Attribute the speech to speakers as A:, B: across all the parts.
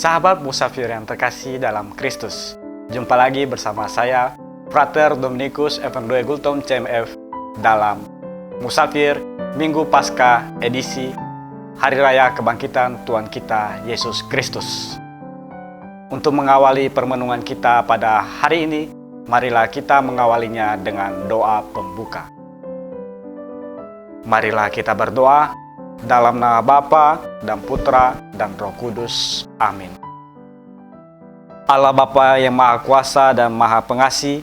A: Sahabat musafir yang terkasih dalam Kristus, jumpa lagi bersama saya, Frater Dominikus Evandroe Gultom CMF dalam Musafir Minggu Paskah edisi Hari Raya Kebangkitan Tuhan kita Yesus Kristus. Untuk mengawali permenungan kita pada hari ini, marilah kita mengawalinya dengan doa pembuka. Marilah kita berdoa dalam nama Bapa dan Putra dan Roh Kudus. Amin. Allah Bapa yang Maha Kuasa dan Maha Pengasih,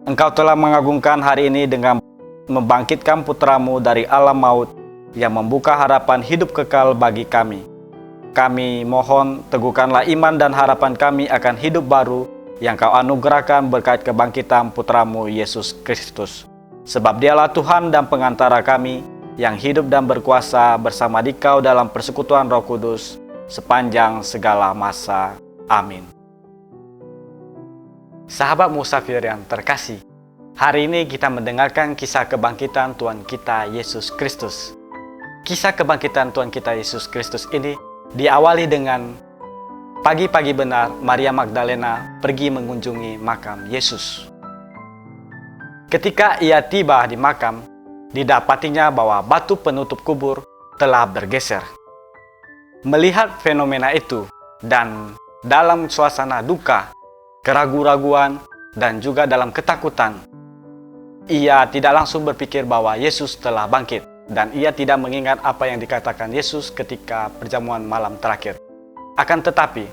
A: Engkau telah mengagungkan hari ini dengan membangkitkan Putramu dari alam maut yang membuka harapan hidup kekal bagi kami. Kami mohon teguhkanlah iman dan harapan kami akan hidup baru yang Kau anugerahkan berkat kebangkitan Putramu Yesus Kristus. Sebab Dialah Tuhan dan pengantara kami yang hidup dan berkuasa bersama Dikau dalam persekutuan Roh Kudus sepanjang segala masa. Amin. Sahabat musafir yang terkasih, hari ini kita mendengarkan kisah kebangkitan Tuhan kita Yesus Kristus. Kisah kebangkitan Tuhan kita Yesus Kristus ini diawali dengan pagi-pagi benar Maria Magdalena pergi mengunjungi makam Yesus. Ketika ia tiba di makam, didapatinya bahwa batu penutup kubur telah bergeser. Melihat fenomena itu dan dalam suasana duka, keraguan-raguan, dan juga dalam ketakutan, ia tidak langsung berpikir bahwa Yesus telah bangkit, dan ia tidak mengingat apa yang dikatakan Yesus ketika perjamuan malam terakhir. Akan tetapi,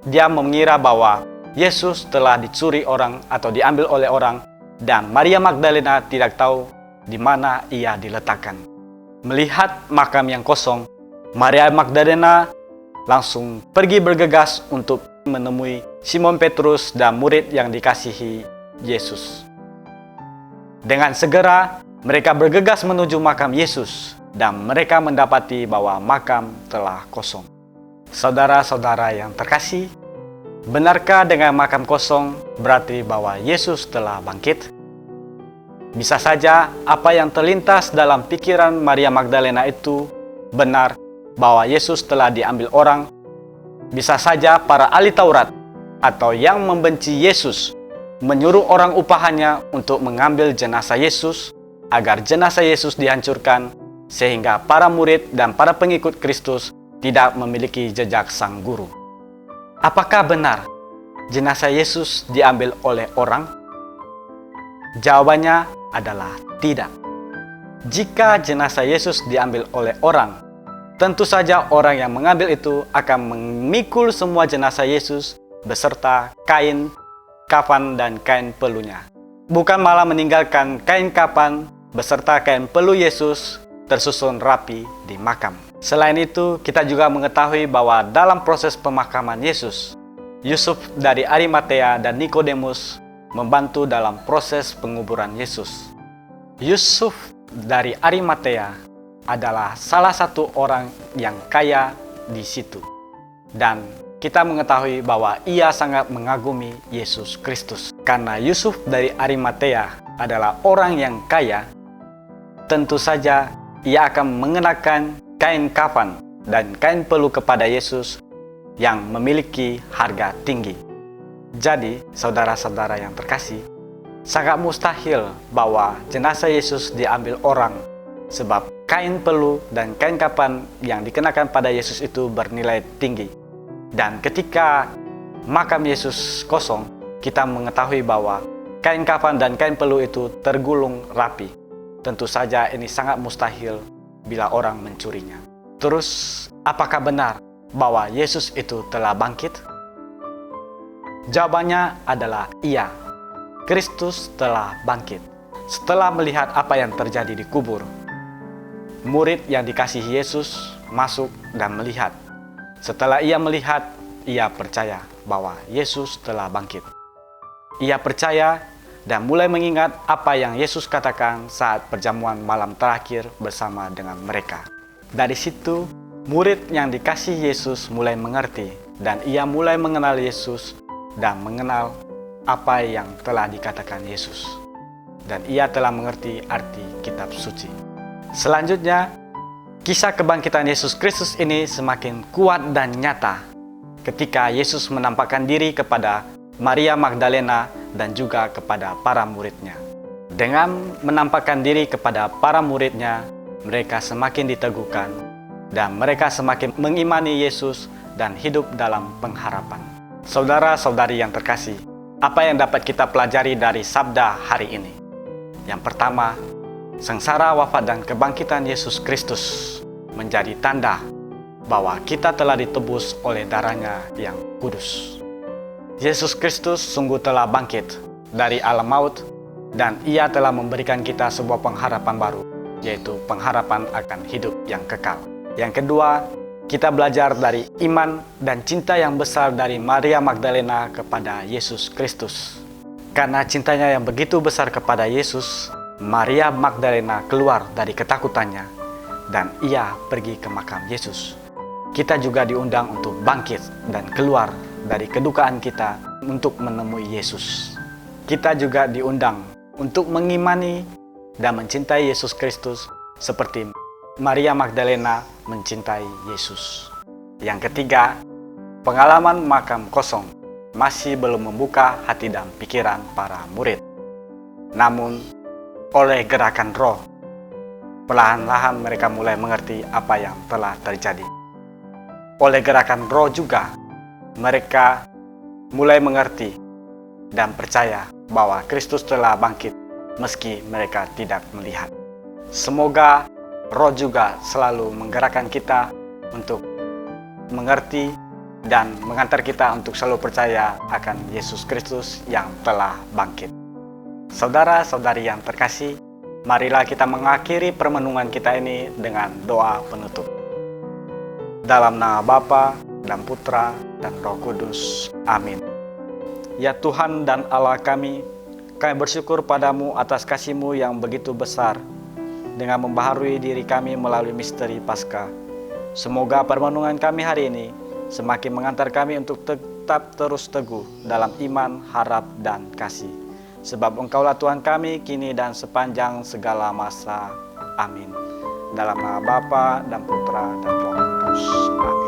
A: dia mengira bahwa Yesus telah dicuri orang atau diambil oleh orang, dan Maria Magdalena tidak tahu di mana ia diletakkan. Melihat makam yang kosong, Maria Magdalena langsung pergi bergegas untuk menemui Simon Petrus dan murid yang dikasihi Yesus. Dengan segera, mereka bergegas menuju makam Yesus dan mereka mendapati bahwa makam telah kosong. Saudara-saudara yang terkasih, benarkah dengan makam kosong berarti bahwa Yesus telah bangkit? Bisa saja apa yang terlintas dalam pikiran Maria Magdalena itu benar bahwa Yesus telah diambil orang. Bisa saja para ahli Taurat atau yang membenci Yesus menyuruh orang upahannya untuk mengambil jenazah Yesus agar jenazah Yesus dihancurkan sehingga para murid dan para pengikut Kristus tidak memiliki jejak sang guru. Apakah benar jenazah Yesus diambil oleh orang? Jawabannya adalah tidak. Jika jenazah Yesus diambil oleh orang, tentu saja orang yang mengambil itu akan memikul semua jenazah Yesus beserta kain, kafan, dan kain pelunya. Bukan malah meninggalkan kain kafan beserta kain pelu Yesus tersusun rapi di makam. Selain itu, kita juga mengetahui bahwa dalam proses pemakaman Yesus, Yusuf dari Arimatea dan Nikodemus membantu dalam proses penguburan Yesus. Yusuf dari Arimatea adalah salah satu orang yang kaya di situ. Dan kita mengetahui bahwa ia sangat mengagumi Yesus Kristus. Karena Yusuf dari Arimatea adalah orang yang kaya, tentu saja ia akan mengenakan kain kafan dan kain pelu kepada Yesus yang memiliki harga tinggi. Jadi, saudara-saudara yang terkasih, sangat mustahil bahwa jenazah Yesus diambil orang, sebab kain pelu dan kain kafan yang dikenakan pada Yesus itu bernilai tinggi. Dan ketika makam Yesus kosong, kita mengetahui bahwa kain kafan dan kain pelu itu tergulung rapi. Tentu saja ini sangat mustahil bila orang mencurinya. Terus, apakah benar bahwa Yesus itu telah bangkit? Jawabannya adalah iya. Kristus telah bangkit. Setelah melihat apa yang terjadi di kubur, murid yang dikasihi Yesus masuk dan melihat. Setelah ia melihat, ia percaya bahwa Yesus telah bangkit. Ia percaya dan mulai mengingat apa yang Yesus katakan saat perjamuan malam terakhir bersama dengan mereka. Dari situ, murid yang dikasihi Yesus mulai mengerti dan ia mulai mengenal Yesus dan mengenal apa yang telah dikatakan Yesus. Dan ia telah mengerti arti kitab suci. Selanjutnya, kisah kebangkitan Yesus Kristus ini semakin kuat dan nyata ketika Yesus menampakkan diri kepada Maria Magdalena dan juga kepada para muridnya. Dengan menampakkan diri kepada para muridnya, mereka semakin diteguhkan dan mereka semakin mengimani Yesus dan hidup dalam pengharapan. Saudara-saudari yang terkasih, apa yang dapat kita pelajari dari sabda hari ini? Yang pertama, sengsara, wafat, dan kebangkitan Yesus Kristus menjadi tanda bahwa kita telah ditebus oleh darah-Nya yang kudus. Yesus Kristus sungguh telah bangkit dari alam maut dan Ia telah memberikan kita sebuah pengharapan baru, yaitu pengharapan akan hidup yang kekal. Yang kedua, kita belajar dari iman dan cinta yang besar dari Maria Magdalena kepada Yesus Kristus. Karena cintanya yang begitu besar kepada Yesus, Maria Magdalena keluar dari ketakutannya dan ia pergi ke makam Yesus. Kita juga diundang untuk bangkit dan keluar dari kedukaan kita untuk menemui Yesus. Kita juga diundang untuk mengimani dan mencintai Yesus Kristus seperti Maria Magdalena mencintai Yesus. Yang ketiga, pengalaman makam kosong masih belum membuka hati dan pikiran para murid. Namun, oleh gerakan roh, perlahan-lahan mereka mulai mengerti apa yang telah terjadi. Oleh gerakan roh juga, mereka mulai mengerti dan percaya bahwa Kristus telah bangkit meski mereka tidak melihat. Semoga roh juga selalu menggerakkan kita untuk mengerti dan mengantar kita untuk selalu percaya akan Yesus Kristus yang telah bangkit. Saudara-saudari yang terkasih, marilah kita mengakhiri permenungan kita ini dengan doa penutup. Dalam nama Bapa dan Putra dan Roh Kudus. Amin. Ya Tuhan dan Allah kami bersyukur padamu atas kasih-Mu yang begitu besar dengan membaharui diri kami melalui misteri Paskah. Semoga permenungan kami hari ini semakin mengantar kami untuk tetap terus teguh dalam iman, harap, dan kasih. Sebab Engkaulah Tuhan kami kini dan sepanjang segala masa. Amin. Dalam nama Bapa dan Putra dan Roh Kudus. Amin.